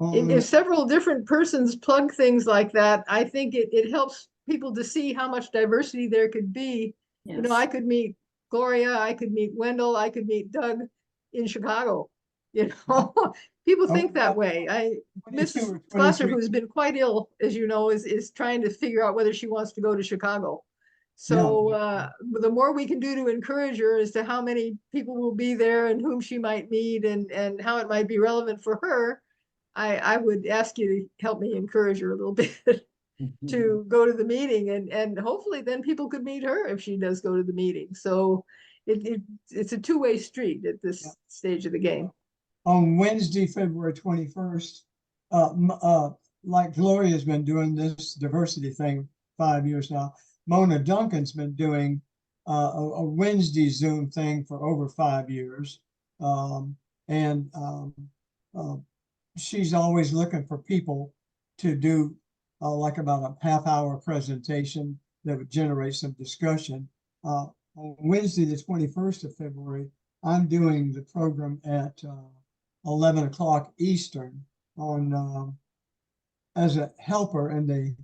If several different persons plug things like that, I think it helps people to see how much diversity there could be. Yes. You know, I could meet Gloria, I could meet Wendell, I could meet Doug in Chicago. You know, people think that way. Mrs. Glasser, who's been quite ill, as you know, is trying to figure out whether she wants to go to Chicago. So the more we can do to encourage her as to how many people will be there and whom she might meet and how it might be relevant for her, I would ask you to help me encourage her a little bit to go to the meeting, and hopefully then people could meet her if she does go to the meeting. So it's a two-way street at this stage of the game. On Wednesday, February 21st, like Gloria's been doing this diversity thing 5 years now, Mona Duncan's been doing a Wednesday Zoom thing for over 5 years. She's always looking for people to do like about a half-hour presentation that would generate some discussion. On Wednesday, the 21st of February, I'm doing the program at 11 o'clock Eastern on as a helper in the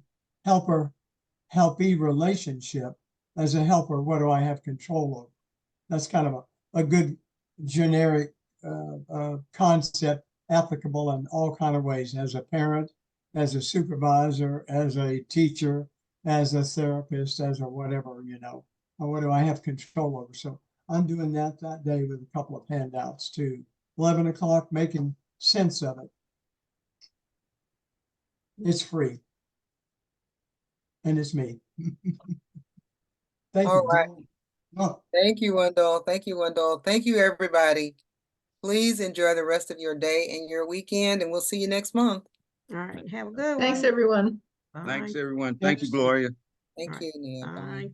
helper-helpee relationship. As a helper, what do I have control over? That's kind of a good generic concept applicable in all kind of ways, as a parent, as a supervisor, as a teacher, as a therapist, as a whatever, you know, what do I have control over? So I'm doing that day with a couple of handouts too. 11 o'clock, making sense of it. It's free. And it's me. Thank All you. right. Oh. Thank you, Wendell. Thank you, Wendell. Thank you, everybody. Please enjoy the rest of your day and your weekend, and we'll see you next month. All right, have a good one. Thanks, everyone. Thanks, Bye. everyone. Thank you, Gloria. Thank All right. you, Neil. Bye. Bye.